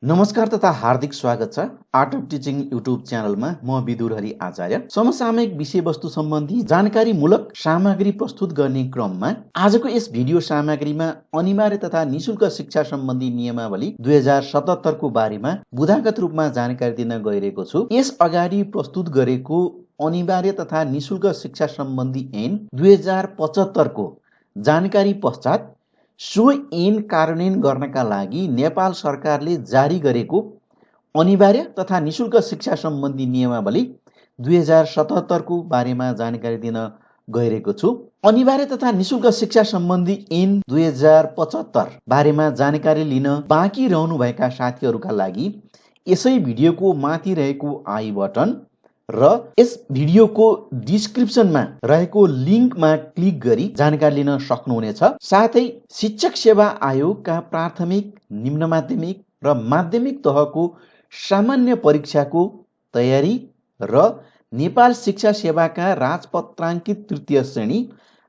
नमस्कार तथा हार्दिक स्वागत छ आर्ट अफ टिचिङ युट्युब च्यानलमा। म विदुर हरि आचार्य समसामयिक विषयवस्तु सम्बन्धी जानकारीमूलक सामग्री प्रस्तुत गर्ने क्रममा आजको यस भिडियो सामग्रीमा अनिवार्य तथा निशुल्क शिक्षा सम्बन्धी नियमावली 2077 को बारेमा बुदागत रूपमा जानकारी दिन गइरहेको छु। यस अगाडि प्रस्तुत गरेको अनिवार्य तथा निशुल्क शिक्षा सम्बन्धी ऐन 2075 को जानकारी पश्चात सो ऐन कार्यान्वयन गर्नका लागि नेपाल सरकारले जारी गरेको अनिवार्य तथा निशुल्क शिक्षा सम्बन्धी नियमावली 2077 को बारेमा जानकारी दिन गइरहेको छु। अनिवार्य तथा निशुल्क शिक्षा सम्बन्धी ऐन 2075 बारेमा जानकारी लिन बाँकी रहनुभएका साथीहरूका लागि यसै भिडियोको माथि रहेको आई बटन र यस भिडियोको डिस्क्रिप्सनमा रहेको लिङ्कमा क्लिक गरी जानकारी लिन सक्नुहुनेछ। साथै शिक्षक सेवा आयोगका प्राथमिक, निम्न माध्यमिक र माध्यमिक तहको सामान्य परीक्षाको तयारी र नेपाल शिक्षा सेवाका राजपत्राङ्कित तृतीय श्रेणी,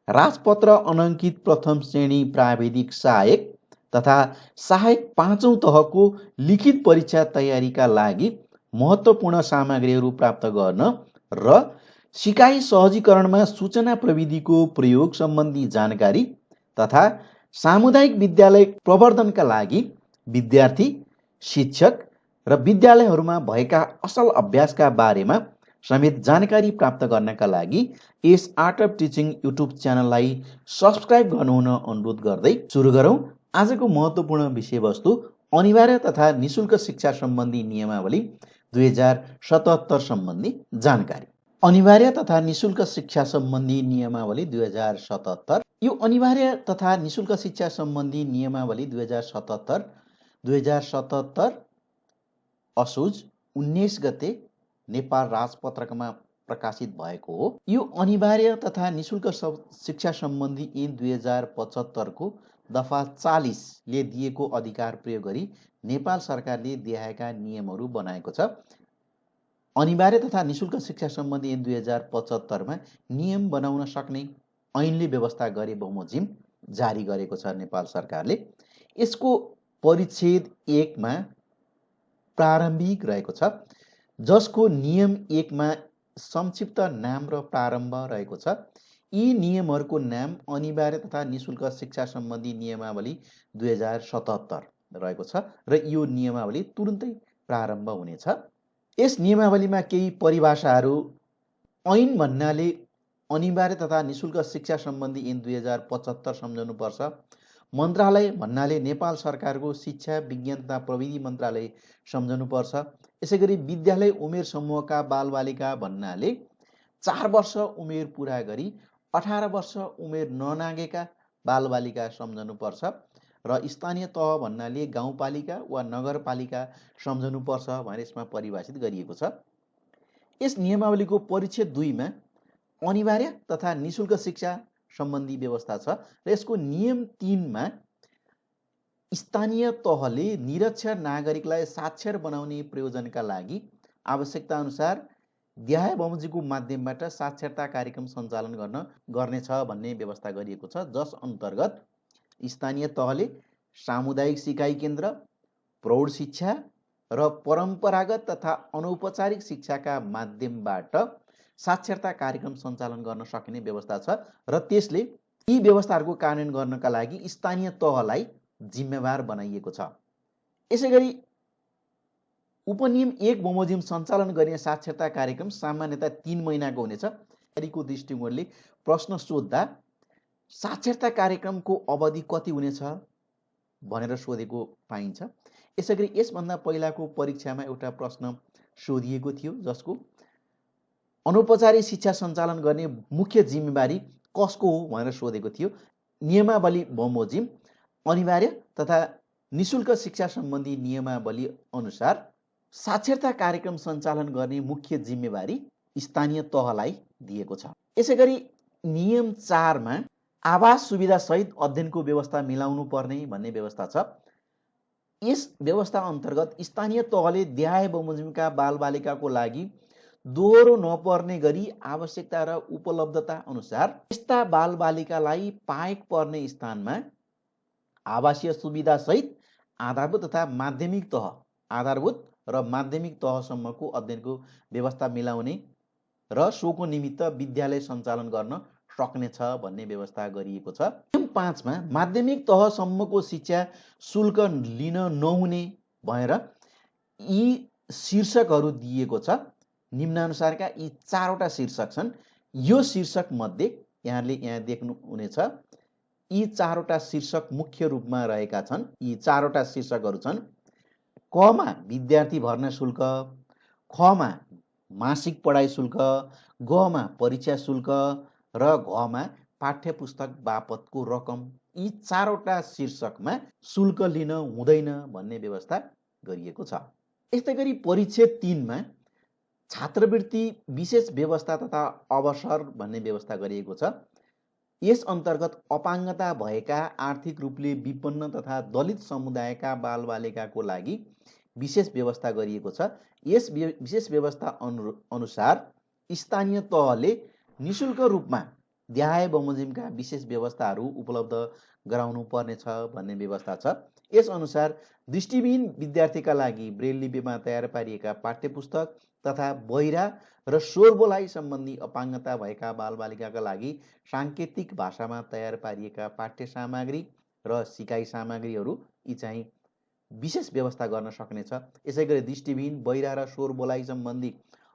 राजपत्र अनङ्कित प्रथम श्रेणी प्राविधिक सहायक तथा सहायक पाँचौं तहको लिखित परीक्षा तयारीका लागि महत्त्वपूर्ण सामग्रीहरू प्राप्त गर्न र सिकाइ सहजीकरणमा सूचना प्रविधिको प्रयोग सम्बन्धी जानकारी तथा सामुदायिक विद्यालय प्रवर्धनका लागि विद्यार्थी, शिक्षक र विद्यालयहरूमा भएका असल अभ्यासका बारेमा समेत जानकारी प्राप्त गर्नका लागि यस आर्ट अफ टिचिङ युट्युब च्यानललाई सब्स्क्राइब गर्नुहुन अनुरोध गर्दै सुरु गरौँ आजको महत्त्वपूर्ण विषयवस्तु अनिवार्य तथा निशुल्क शिक्षा सम्बन्धी नियमावली 2077 सम्बन्धी जानकारी। अनिवार्य तथा निशुल्क शिक्षा सम्बन्धी नियमावली 2077। यो अनिवार्य तथा निशुल्क शिक्षा सम्बन्धी नियमावली 2077 असोज 19 गते नेपाल राजपत्रकमा प्रकाशित भएको हो। यो अनिवार्य तथा निशुल्क शिक्षा सम्बन्धी ऐन 2075 को दफा 40 ले दिएको अधिकार प्रयोग गरी नेपाल सरकारले देखाएका नियमहरू बनाएको छ। अनिवार्य तथा निशुल्क शिक्षा सम्बन्धी ऐन 2075 मा नियम बनाउन सक्ने ऐनले व्यवस्था गरे बमोजिम जारी गरेको छ नेपाल सरकारले। यसको परिच्छेद 1 मा प्रारम्भिक रहेको छ, जसको नियम 1 मा संक्षिप्त नाम र प्रारम्भ रहेको छ। यी नियमहरूको नाम अनिवार्य तथा निशुल्क शिक्षा सम्बन्धी नियमावली 2077 रहेको छ र यो नियमावली तुरुन्तै प्रारम्भ हुनेछ। यस नियमावलीमा केही परिभाषाहरू ऐन भन्नाले अनिवार्य तथा निशुल्क शिक्षा सम्बन्धी ऐन 2075 सम्झाउनुपर्छ। मन्त्रालय भन्नाले नेपाल सरकारको शिक्षा, विज्ञान तथा प्रविधि मन्त्रालय सम्झाउनुपर्छ। यसैगरी विद्यालय उमेर समूहका बालबालिका भन्नाले 4 वर्ष उमेर पुरा गरी 18 वर्ष उमेर ननागेका बालबालिका सम्झाउनुपर्छ र स्थानीय तह भन्नाले गाउँपालिका वा नगरपालिका सम्झाउनुपर्छ भनेर यसमा परिभाषित गरिएको छ। यस नियमावलीको परिच्छेद 2 मा अनिवार्य तथा निशुल्क शिक्षा सम्बन्धी व्यवस्था छ र यसको नियम 3 मा स्थानीय तहले निरक्षर नागरिकलाई साक्षर बनाउने प्रयोजनका लागि आवश्यकता अनुसार देहाय बमोजिमको माध्यमबाट साक्षरता कार्यक्रम सञ्चालन गर्नेछ भन्ने व्यवस्था गरिएको छ, जस अन्तर्गत स्थानीय तहले सामुदायिक सिकाइ केन्द्र, प्रौढ शिक्षा र परम्परागत तथा अनौपचारिक शिक्षाका माध्यमबाट साक्षरता कार्यक्रम सञ्चालन गर्न सक्ने व्यवस्था छ र त्यसले यी व्यवस्थाहरूको कार्यान्वयन गर्नका लागि स्थानीय तहलाई जिम्मेवार बनाइएको छ। यसैगरी उपनियम 1 बमोजिम सञ्चालन गर्ने साक्षरता कार्यक्रम सामान्यतया 3 महिनाको हुनेछ। तयारीको दृष्टिकोणले प्रश्न सोध्दा साक्षरता कार्यक्रमको अवधि कति हुनेछ भनेर सोधेको पाइन्छ। यसैगरी यसभन्दा पहिलाको परीक्षामा एउटा प्रश्न सोधिएको थियो, जसको अनौपचारिक शिक्षा सञ्चालन गर्ने मुख्य जिम्मेवारी कसको हो भनेर सोधेको थियो। नियमावली बमोजिम अनिवार्य तथा निशुल्क शिक्षा सम्बन्धी नियमावली अनुसार साक्षरता कार्यक्रम सञ्चालन गर्ने मुख्य जिम्मेवारी स्थानीय तहलाई दिएको छ। यसैगरी नियम 4 मा आवास सुविधा सहित अध्ययनको व्यवस्था मिलाउनु पर्ने भन्ने व्यवस्था छ। यस व्यवस्था अन्तर्गत स्थानीय तहले देहाय बमोजिमका बालबालिकाको लागि दोहोरो नपर्ने गरी आवश्यकता र उपलब्धता अनुसार यस्ता बालबालिकालाई पाएक पर्ने स्थानमा आवासीय सुविधा सहित आधारभूत तथा माध्यमिक तह आधारभूत र माध्यमिक तहसम्मको अध्ययनको व्यवस्था मिलाउने र सोको निमित्त विद्यालय सञ्चालन गर्न सक्नेछ भन्ने व्यवस्था गरिएको छ। नियम 5 मा माध्यमिक तहसम्मको शिक्षा शुल्क लिन नहुने भएर यी शीर्षकहरू दिएको छ। निम्नानुसारका यी 4वटा शीर्षक छन्। यो शीर्षक मध्ये यहाँले यहाँ देख्नुहुनेछ यी 4वटा शीर्षक मुख्य रूपमा रहेका छन्। यी 4वटा शीर्षकहरू छन्: क मा विद्यार्थी भर्ना शुल्क, ख मा मासिक पढाइ शुल्क, ग मा परीक्षा शुल्क र घ मा पाठ्य पुस्तक बापतको रकम। यी 4वटा शीर्षकमा शुल्क लिन हुँदैन भन्ने व्यवस्था गरिएको छ। यस्तै गरी परिच्छेद 3 मा छात्रवृत्ति विशेष व्यवस्था तथा अवसर भन्ने व्यवस्था गरिएको छ। यस अन्तर्गत अपाङ्गता भएका आर्थिक रूपले विपन्न तथा दलित समुदायका बालबालिकाको लागि विशेष व्यवस्था गरिएको छ। यस विशेष व्यवस्था अनुसार स्थानीय तहले निशुल्क रूपमा देहाय बमोजिमका विशेष व्यवस्थाहरू उपलब्ध गराउनु पर्नेछ भन्ने व्यवस्था छ। यस अनुसार दृष्टिविहीन विद्यार्थीका लागि ब्रेल लिपिमा तयार पारिएका पाठ्यपुस्तक तथा बहिरा र स्वर-बोलाइ सम्बन्धी अपाङ्गता भएका बालबालिकाका लागि साङ्केतिक भाषामा तयार पारिएका पाठ्य सामग्री र सिकाइ सामग्रीहरू यी चाहिँ विशेष व्यवस्था गर्न सक्नेछ। यसै गरी दृष्टिविहीन, बहिरा र स्वर-बोलाइ सम्बन्धी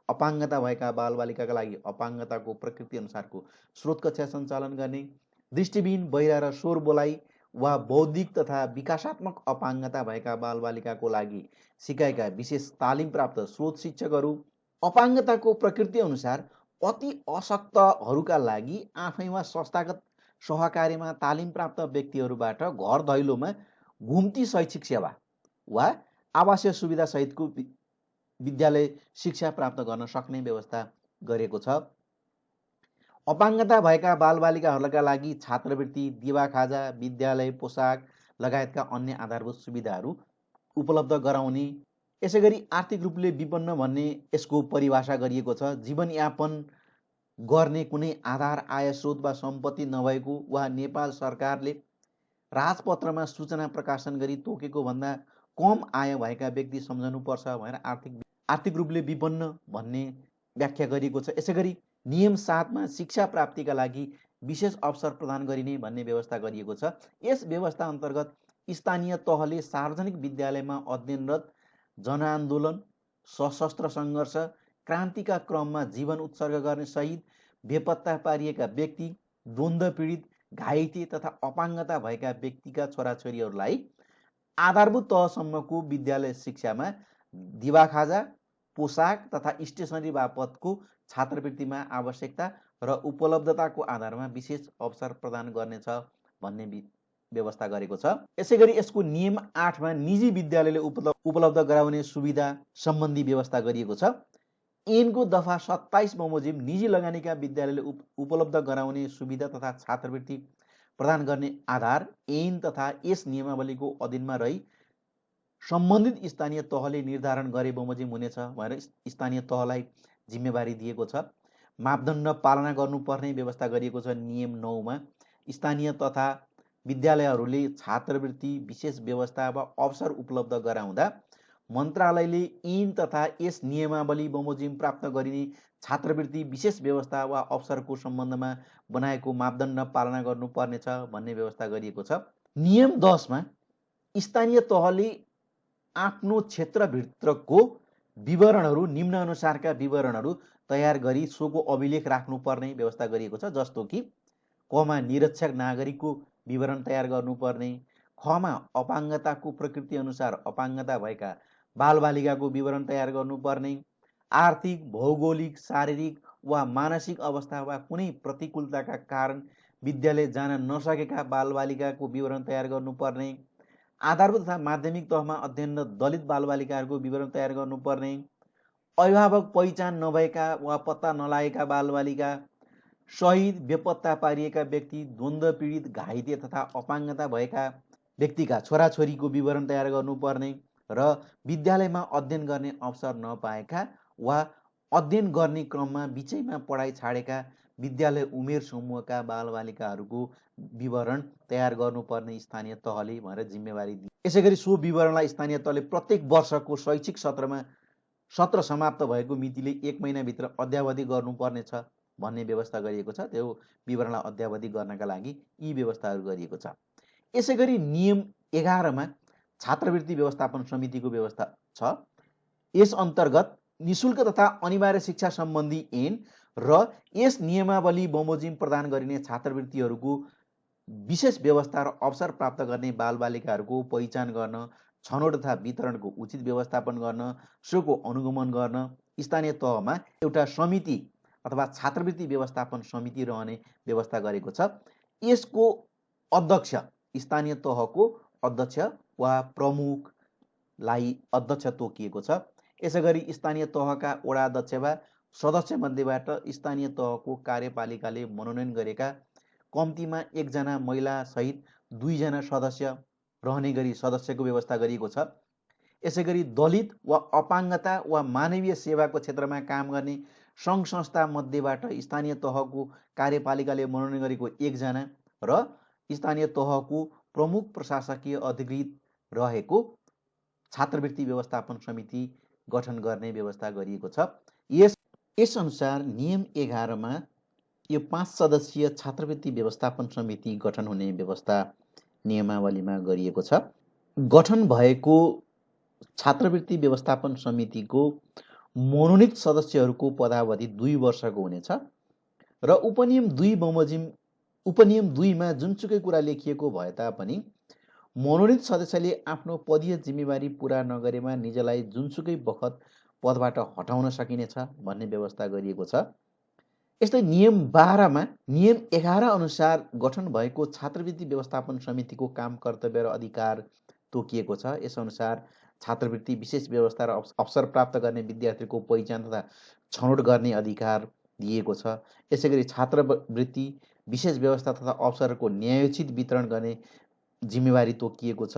अपाङ्गता भएका बालबालिकाका लागि अपाङ्गताको प्रकृति अनुसारको स्रोत कक्षा सञ्चालन गर्ने, दृष्टिविहीन, बहिरा र स्वर-बोलाइ वा बौद्धिक तथा विकासात्मक अपाङ्गता भएका बालबालिकाको लागि सिकाइका विशेष तालिम प्राप्त स्रोत शिक्षकहरू, अपाङ्गताको प्रकृति अनुसार अति अशक्तहरूका लागि आफैमा संस्थागत सहकार्यमा तालिम प्राप्त व्यक्तिहरूबाट घर दैलोमा घुम्ती शैक्षिक सेवा वा आवासीय सुविधा सहितको विद्यालय शिक्षा प्राप्त गर्न सक्ने व्यवस्था गरेको छ। अपाङ्गता भएका बालबालिकाहरूका लागि छात्रवृत्ति, दिवा खाजा, विद्यालय पोसाक लगायतका अन्य आधारभूत सुविधाहरू उपलब्ध गराउने। यसै गरी आर्थिक रूपले विपन्न भन्ने यसको परिभाषा गरिएको छ। जीवनयापन गर्ने कुनै आधार आय स्रोत वा सम्पत्ति नभएको वा नेपाल सरकारले राजपत्रमा सूचना प्रकाशन गरी तोकेको भन्दा कम आय भएका व्यक्ति सम्झनुपर्छ भनेर आर्थिक रूपले विपन्न भन्ने व्याख्या गरिएको छ। यसै गरी नियम 7 मा शिक्षा प्राप्तिका लागि विशेष अवसर प्रदान गरिने भन्ने व्यवस्था गरिएको छ। यस व्यवस्था अन्तर्गत स्थानीय तहले सार्वजनिक विद्यालयमा अध्ययनरत, जनआन्दोलन, सशस्त्र सङ्घर्ष, क्रान्तिका क्रममा जीवन उत्सर्ग गर्ने शहीद, बेपत्ता पारिएका व्यक्ति, द्वन्द्व पीडित, घाइते तथा अपाङ्गता भएका व्यक्तिका छोराछोरीहरूलाई आधारभूत तहसम्मको विद्यालय शिक्षामा दिवा खाजा, पोसाक तथा स्टेसनरी बापतको छात्रवृत्तिमा आवश्यकता र उपलब्धताको आधारमा विशेष अवसर प्रदान गर्नेछ भन्ने व्यवस्था गरेको छ। यसै गरी यसको नियम 8 मा निजी विद्यालयले उपलब्ध गराउने सुविधा सम्बन्धी व्यवस्था गरिएको छ। ऐनको दफा 27 बमोजिम निजी लगानीका विद्यालयले उपलब्ध गराउने सुविधा तथा छात्रवृत्ति प्रदान गर्ने आधार ऐन तथा यस नियमावलीको अधीनमा रही सम्बन्धित स्थानीय तहले निर्धारण गरे बमोजिम हुनेछ भनेर स्थानीय तहलाई जिम्मेवारी दिएको छ। मापदण्ड पालना गर्नुपर्ने व्यवस्था गरिएको छ। नियम 9 मा स्थानीय तथा विद्यालयहरूले छात्रवृत्ति विशेष व्यवस्था वा अवसर उपलब्ध गराउँदा मन्त्रालयले ऐन तथा यस नियमावली बमोजिम प्राप्त गरिने छात्रवृत्ति विशेष व्यवस्था वा अवसरको सम्बन्धमा बनाएको मापदण्ड पालना गर्नुपर्नेछ भन्ने व्यवस्था गरिएको छ। नियम 10 मा स्थानीय तहले आफ्नो क्षेत्रभित्रको विवरणहरू निम्नानुसारका विवरणहरू तयार गरी सोको अभिलेख राख्नुपर्ने व्यवस्था गरिएको छ। जस्तो कि क मा निरक्षर नागरिकको विवरण तयार गर्नुपर्ने, ख मा अपाङ्गताको प्रकृति अनुसार अपाङ्गता भएका बालबालिकाको विवरण तयार गर्नुपर्ने, आर्थिक, भौगोलिक, शारीरिक वा मानसिक अवस्था वा कुनै प्रतिकूलताका कारण विद्यालय जान नसकेका बालबालिकाको विवरण तयार गर्नुपर्ने, आधारभूत तथा माध्यमिक तहमा अध्ययनरत दलित बालबालिकाहरूको विवरण तयार गर्नुपर्ने, अभिभावक पहिचान नभएका वा पत्ता नलागेका बालबालिका, शहीद, बेपत्ता पारिएका व्यक्ति, द्वन्द्व पीडित, घाइते तथा अपाङ्गता भएका व्यक्तिका छोराछोरीको विवरण तयार गर्नुपर्ने र विद्यालयमा अध्ययन गर्ने अवसर नपाएका वा अध्ययन गर्ने क्रममा बिचैमा पढाइ छाडेका विद्यालय उमेर समूहका बालबालिकाहरूको विवरण तयार गर्नुपर्ने स्थानीय तहले भनेर जिम्मेवारी दिए। यसै गरी सो विवरणलाई स्थानीय तहले प्रत्येक वर्षको शैक्षिक सत्रमा सत्र समाप्त भएको मितिले 1 महिनाभित्र अद्यावधि गर्नुपर्नेछ भन्ने व्यवस्था गरिएको छ। त्यो विवरणलाई अद्यावधि गर्नका लागि यी व्यवस्थाहरू गरिएको छ। यसै गरी नियम 11 मा छात्रवृत्ति व्यवस्थापन समितिको व्यवस्था छ। यस अन्तर्गत निशुल्क तथा अनिवार्य शिक्षा सम्बन्धी ऐन र यस नियमावली बमोजिम प्रदान गरिने छात्रवृत्तिहरूको विशेष व्यवस्था र अवसर प्राप्त गर्ने बालबालिकाहरूको पहिचान गर्न, छनौट तथा वितरणको उचित व्यवस्थापन गर्न, सोको अनुगमन गर्न स्थानीय तहमा एउटा समिति अथवा छात्रवृत्ति व्यवस्थापन समिति रहने व्यवस्था गरेको छ। यसको अध्यक्ष स्थानीय तहको अध्यक्ष वा प्रमुखलाई अध्यक्ष तोकिएको छ। यसै गरी स्थानीय तहका वडा अध्यक्ष वा सदस्यमध्येबाट स्थानीय तहको कार्यपालिकाले मनोनयन गरेका कम्तीमा 1 जना महिला सहित 2 जना सदस्य रहने गरी सदस्यको व्यवस्था गरिएको छ। यसै गरी दलित वा अपाङ्गता वा मानवीय सेवाको क्षेत्रमा काम गर्ने सङ्घ संस्था मध्येबाट स्थानीय तहको कार्यपालिकाले मनोनयन गरेको 1 जना र स्थानीय तहको प्रमुख प्रशासकीय अधिकृत रहेको छात्रवृत्ति व्यवस्थापन समिति गठन गर्ने व्यवस्था गरिएको छ। यस अनुसार नियम 11 मा यो 5 सदस्यीय छात्रवृत्ति व्यवस्थापन समिति गठन हुने व्यवस्था नियमावलीमा गरिएको छ। गठन भएको छात्रवृत्ति व्यवस्थापन समितिको मनोनित सदस्यहरूको पदावधि 2 वर्षको हुनेछ र उपनियम 2 मा जुनसुकै कुरा लेखिएको भए तापनि मनोनित सदस्यले आफ्नो पदीय जिम्मेवारी पूरा नगरेमा निजलाई जुनसुकै बखत पदबाट हटाउन सकिनेछ भन्ने व्यवस्था गरिएको छ। यस्तै नियम 12 मा नियम 11 अनुसार गठन भएको छात्रवृत्ति व्यवस्थापन समितिको काम, कर्तव्य र अधिकार तोकिएको छ। यसअनुसार छात्रवृत्ति विशेष व्यवस्था र अवसर प्राप्त गर्ने विद्यार्थीको पहिचान तथा छनौट गर्ने अधिकार दिएको छ। यसै गरी छात्रवृत्ति विशेष व्यवस्था तथा अवसरको न्यायोचित वितरण गर्ने जिम्मेवारी तोकिएको छ।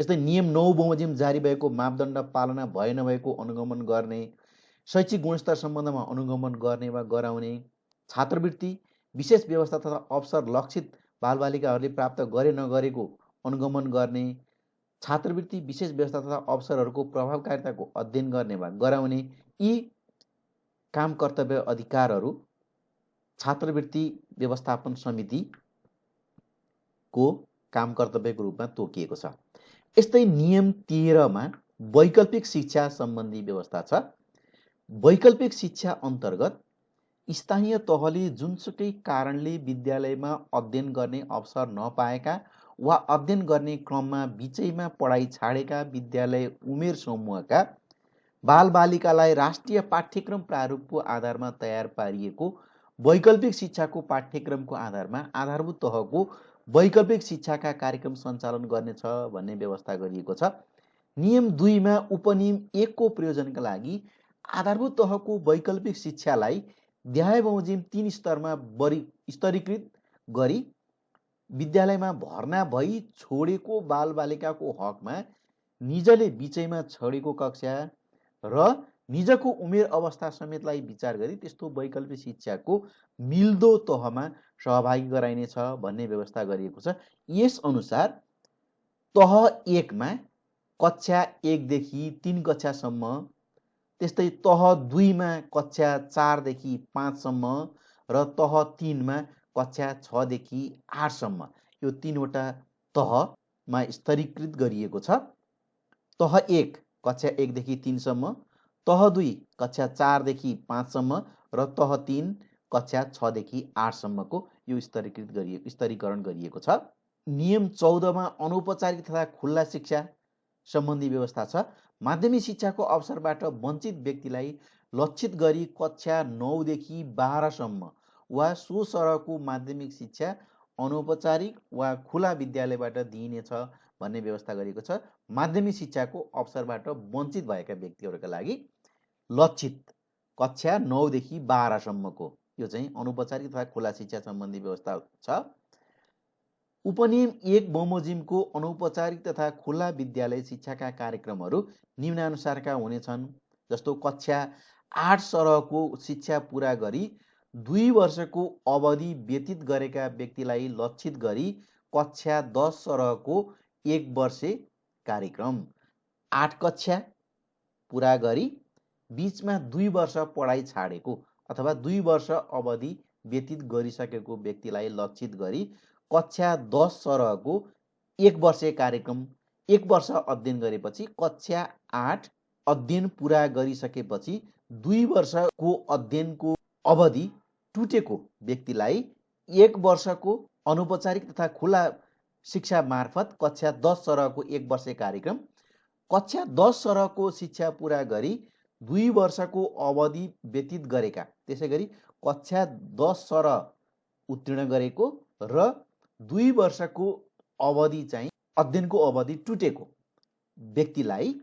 यस्तै नियम 9 बमोजिम जारी भएको मापदण्ड पालना भए नभएको अनुगमन गर्ने, शैक्षिक गुणस्तर सम्बन्धमा अनुगमन गर्ने वा गराउने, छात्रवृत्ति विशेष व्यवस्था तथा अवसर लक्षित बालबालिकाहरूले प्राप्त गरे नगरेको अनुगमन गर्ने, छात्रवृत्ति विशेष व्यवस्था तथा अवसरहरूको प्रभावकारिताको अध्ययन गर्ने वा गराउने यी काम, कर्तव्य, अधिकारहरू छात्रवृत्ति व्यवस्थापन समितिको काम, कर्तव्यको रूपमा तोकिएको छ। यस्तै नियम 13 मा वैकल्पिक शिक्षा सम्बन्धी व्यवस्था छ। वैकल्पिक शिक्षा अन्तर्गत स्थानीय तहले जुनसुकै कारणले विद्यालयमा अध्ययन गर्ने अवसर नपाएका वा अध्ययन गर्ने क्रममा बिचैमा पढाइ छाडेका विद्यालय उमेर समूहका बालबालिकालाई राष्ट्रिय पाठ्यक्रम प्रारूपको आधारमा तयार पारिएको वैकल्पिक शिक्षाको पाठ्यक्रमको आधारमा आधारभूत तहको वैकल्पिक शिक्षाका कार्यक्रम सञ्चालन गर्नेछ भन्ने व्यवस्था गरिएको छ। नियम 2 मा उपनियम 1 को प्रयोजनका लागि आधारभूत तहको वैकल्पिक शिक्षालाई देहाय बमोजिम 3 स्तरमा स्तरीकृत गरी विद्यालयमा भर्ना भई छोडेको बालबालिकाको हकमा निजले बिचैमा छोडेको कक्षा र निजको उमेर अवस्था समेतलाई विचार गरी त्यस्तो वैकल्पिक शिक्षाको मिल्दो तहमा सहभागी गराइनेछ भन्ने व्यवस्था गरिएको छ। यस अनुसार तह 1 मा कक्षा 1 देखि 3 कक्षासम्म, त्यस्तै तह 2 मा कक्षा 4 देखि 5 सम्म र तह 3 मा कक्षा 6 देखि 8 सम्म यो 3 वटा तहमा स्तरीकृत गरिएको छ। तह 1 कक्षा 1 देखि 3 सम्म, तह 2 कक्षा 4 देखि 5 सम्म र तह 3 कक्षा 6 देखि 8 सम्मको यो स्तरीकरण गरिएको छ। नियम 14 मा अनौपचारिक तथा खुल्ला शिक्षा सम्बन्धी व्यवस्था छ। माध्यमिक शिक्षाको अवसरबाट वञ्चित व्यक्तिलाई लक्षित गरी कक्षा 9 देखि 12 सम्म वा सो सरहको माध्यमिक शिक्षा अनौपचारिक वा खुला विद्यालयबाट दिइनेछ भन्ने व्यवस्था गरिएको छ। माध्यमिक शिक्षाको अवसरबाट वञ्चित भएका व्यक्तिहरूका लागि लक्षित कक्षा 9 देखि 12 सम्मको यो चाहिँ अनौपचारिक तथा खुला शिक्षा सम्बन्धी व्यवस्था छ। उपनियम 1 बमोजिमको अनौपचारिक तथा खुला विद्यालय शिक्षाका कार्यक्रमहरू निम्नानुसारका हुनेछन्। जस्तो कक्षा 8 सरहको शिक्षा पुरा गरी 2 वर्षको अवधि व्यतीत गरेका व्यक्तिलाई लक्षित गरी कक्षा 10 सरहको 1 वर्षे कार्यक्रम। 8 कक्षा पुरा गरी बीचमा 2 वर्ष पढाइ छाडेको अथवा 2 वर्ष अवधि व्यतीत गरिसकेको व्यक्तिलाई लक्षित गरी कक्षा 10 सरहको 1 वर्षे कार्यक्रम। 1 वर्ष अध्ययन गरेपछि कक्षा 8 अध्ययन पुरा गरिसकेपछि 2 वर्षको अध्ययनको अवधि टुटेको व्यक्तिलाई 1 वर्षको अनौपचारिक तथा खुला शिक्षा मार्फत कक्षा 10 सरहको 1 वर्षे कार्यक्रम। कक्षा 10 सरहको शिक्षा पुरा गरी 2 वर्षको अवधि व्यतीत गरेका, त्यसै गरी कक्षा 10 सरह उत्तीर्ण गरेको र 2 वर्षको अवधि चाहिँ अध्ययनको अवधि टुटेको व्यक्तिलाई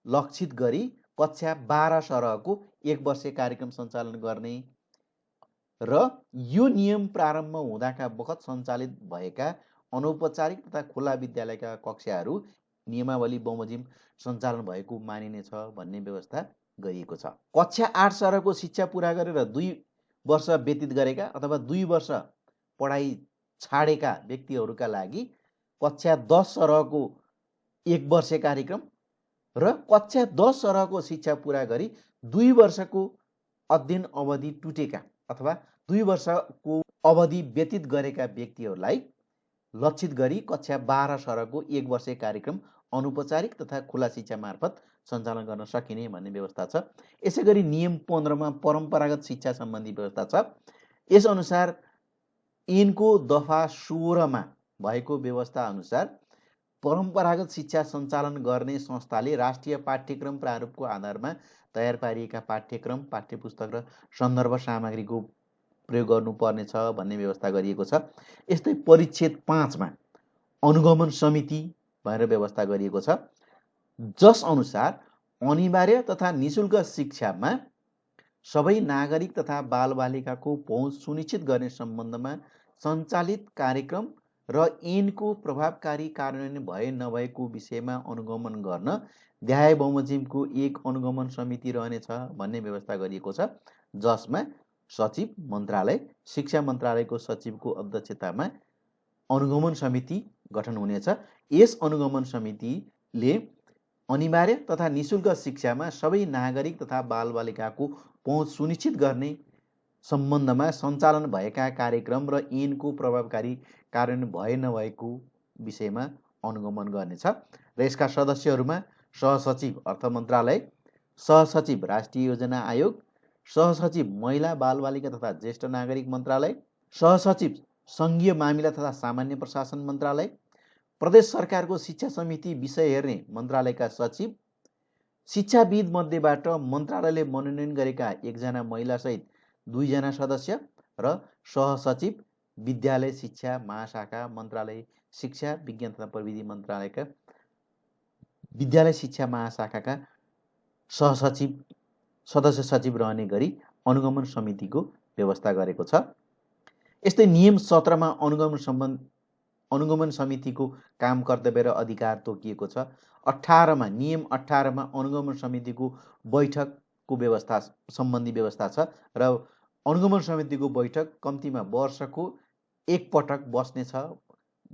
लक्षित गरी कक्षा 12 सरहको 1 वर्षे कार्यक्रम सञ्चालन गर्ने र यो नियम प्रारम्भ हुँदाका बखत सञ्चालित भएका अनौपचारिक तथा खुला विद्यालयका कक्षाहरू नियमावली बमोजिम सञ्चालन भएको मानिनेछ भन्ने व्यवस्था गरिएको छ। कक्षा 8 सरहको शिक्षा पुरा गरेर 2 वर्ष व्यतीत गरेका अथवा 2 वर्ष पढाइ छाडेका व्यक्तिहरूका लागि कक्षा 10 सरहको 1 वर्षे कार्यक्रम र कक्षा 10 सरहको शिक्षा पुरा गरी 2 वर्षको अध्ययन अवधि टुटेका अथवा 2 वर्षको अवधि व्यतीत गरेका व्यक्तिहरूलाई लक्षित गरी कक्षा 12 सरहको 1 वर्षे कार्यक्रम अनौपचारिक तथा खुला शिक्षा मार्फत सञ्चालन गर्न सकिने भन्ने व्यवस्था छ। यसै गरी नियम 15 मा परम्परागत शिक्षा सम्बन्धी व्यवस्था छ। यसअनुसार ऐनको दफा 16 मा भएको व्यवस्था अनुसार परम्परागत शिक्षा सञ्चालन गर्ने संस्थाले राष्ट्रिय पाठ्यक्रम प्रारूपको आधारमा तयार पारिएका पाठ्यक्रम, पाठ्यपुस्तक र सन्दर्भ सामग्रीको प्रयोग गर्नुपर्नेछ भन्ने व्यवस्था गरिएको छ। यस्तै परिच्छेद 5 मा अनुगमन समिति भनेर व्यवस्था गरिएको छ, जस अनुसार अनिवार्य तथा निशुल्क शिक्षामा सबै नागरिक तथा बालबालिकाको पहुँच सुनिश्चित गर्ने सम्बन्धमा सञ्चालित कार्यक्रम र ऐनको प्रभावकारी कार्यान्वयन भए नभएको विषयमा अनुगमन गर्न देहाय बमोजिमको एक अनुगमन समिति रहनेछ भन्ने व्यवस्था गरिएको छ, जसमा सचिव मन्त्रालय, शिक्षा मन्त्रालयको सचिवको अध्यक्षतामा अनुगमन समिति गठन हुनेछ। यस अनुगमन समितिले अनिवार्य तथा निशुल्क शिक्षामा सबै नागरिक तथा बालबालिकाको पहुँच सुनिश्चित गर्ने सम्बन्धमा सञ्चालन भएका कार्यक्रम र ऐनको प्रभावकारी कार्यान्वयन भए नभएको विषयमा अनुगमन गर्नेछ र यसका सदस्यहरूमा सहसचिव अर्थ मन्त्रालय, सहसचिव राष्ट्रिय योजना आयोग, सहसचिव महिला बालबालिका तथा ज्येष्ठ नागरिक मन्त्रालय, सहसचिव सङ्घीय मामिला तथा सामान्य प्रशासन मन्त्रालय, प्रदेश सरकारको शिक्षा समिति विषय हेर्ने मन्त्रालयका सचिव, शिक्षाविद मध्येबाट मन्त्रालयले मनोनयन गरेका 1 जना महिलासहित 2 जना सदस्य र सहसचिव विद्यालय शिक्षा महाशाखा मन्त्रालय, शिक्षा विज्ञान तथा प्रविधि मन्त्रालयका विद्यालय शिक्षा महाशाखाका सहसचिव सदस्य सचिव रहने गरी अनुगमन समितिको व्यवस्था गरेको छ। यस्तै नियम 17 मा अनुगमन समितिको काम, कर्तव्य र अधिकार तोकिएको छ। 18 मा नियम 18 मा अनुगमन समितिको बैठकको व्यवस्था सम्बन्धी व्यवस्था छ र अनुगमन समितिको बैठक कम्तीमा वर्षको 1 पटक बस्नेछ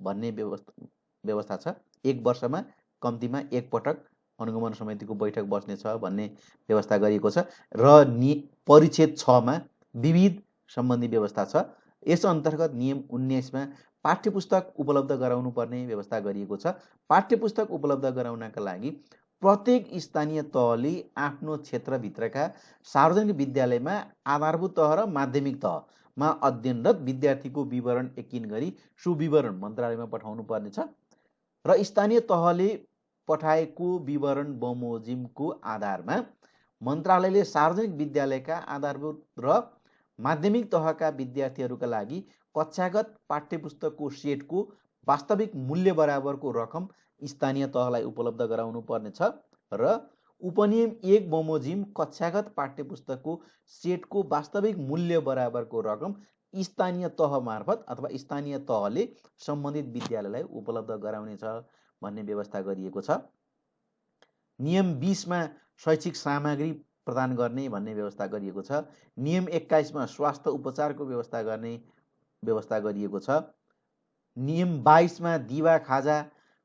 भन्ने व्यवस्था छ। 1 वर्षमा कम्तीमा 1 पटक अनुगमन समितिको बैठक बस्नेछ भन्ने व्यवस्था गरिएको छ र परिच्छेद 6 मा विविध सम्बन्धी व्यवस्था छ। यस अन्तर्गत नियम 19 मा पाठ्यपुस्तक उपलब्ध गराउनु पर्ने व्यवस्था गरिएको छ। पाठ्यपुस्तक उपलब्ध गराउनका लागि प्रत्येक स्थानीय तहले आफ्नो क्षेत्रभित्रका सार्वजनिक विद्यालयमा आधारभूत तह र माध्यमिक तहमा अध्ययनरत विद्यार्थीको विवरण यकिन गरी सुविवरण मन्त्रालयमा पठाउनु पर्नेछ र स्थानीय तहले पठाएको विवरण बमोजिमको आधारमा मन्त्रालयले सार्वजनिक विद्यालयका आधारभूत र माध्यमिक तहका विद्यार्थीहरूका लागि कक्षागत पाठ्यपुस्तकको सेटको वास्तविक मूल्य बराबरको रकम स्थानीय तहलाई उपलब्ध गराउनु पर्नेछ र उपनियम 1 बमोजिम कक्षागत पाठ्यपुस्तकको सेटको वास्तविक मूल्य बराबरको रकम स्थानीय तह मार्फत अथवा स्थानीय तहले सम्बन्धित विद्यालयलाई उपलब्ध गराउनेछ भन्ने व्यवस्था गरिएको छ। नियम 20 मा शैक्षिक सामग्री प्रदान गर्ने भन्ने व्यवस्था गरिएको छ। नियम 21 मा स्वास्थ्य उपचारको व्यवस्था गर्ने व्यवस्था गरिएको छ। नियम 22 मा दिवा खाजा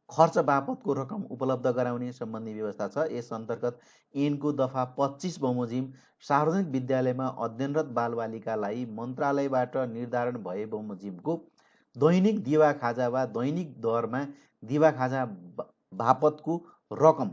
खर्च बापतको रकम उपलब्ध गराउने सम्बन्धी व्यवस्था छ। यस अन्तर्गत ऐनको दफा 25 बमोजिम सार्वजनिक विद्यालयमा अध्ययनरत बालबालिकालाई मन्त्रालयबाट निर्धारण भए बमोजिमको दैनिक दिवा खाजा वा दैनिक दरमा दिवा खाजा बापतको रकम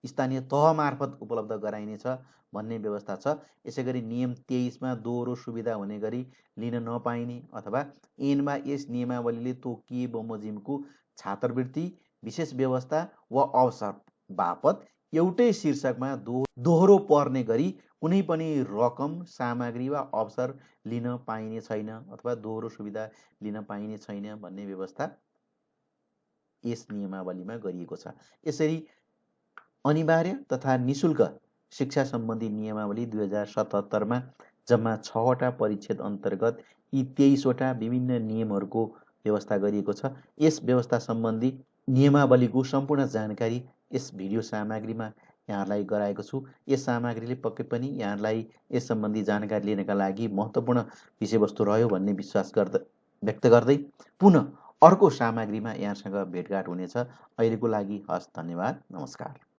स्थानीय तह मार्फत उपलब्ध गराइनेछ भन्ने व्यवस्था छ। यसैगरी नियम 23 मा दोहोरो सुविधा हुने गरी लिन नपाइने अथवा ऐनमा यस नियमावलीले तोकिए बमोजिमको छात्रवृत्ति, विशेष व्यवस्था वा अवसर बापत एउटै शीर्षकमा दोहोरो पर्ने गरी कुनै पनि रकम, सामग्री वा अवसर लिन पाइने छैन अथवा दोहोरो सुविधा लिन पाइने छैन भन्ने व्यवस्था यस नियमावलीमा गरिएको छ। यसरी अनिवार्य तथा निशुल्क शिक्षा सम्बन्धी नियमावली 2077 मा जम्मा 6 वटा परिच्छेद अन्तर्गत यी 23 वटा विभिन्न नियमहरूको व्यवस्था गरिएको छ। यस व्यवस्था सम्बन्धी नियमावलीको सम्पूर्ण जानकारी यस भिडियो सामग्रीमा यहाँहरूलाई गराएको छु। यस सामग्रीले पक्कै पनि यहाँहरूलाई यस सम्बन्धी जानकारी लिनका लागि महत्त्वपूर्ण विषयवस्तु रह्यो भन्ने विश्वास व्यक्त गर्दै पुनः अर्को सामग्रीमा यहाँसँग भेटघाट हुनेछ। अहिलेको लागि हस्, धन्यवाद, नमस्कार।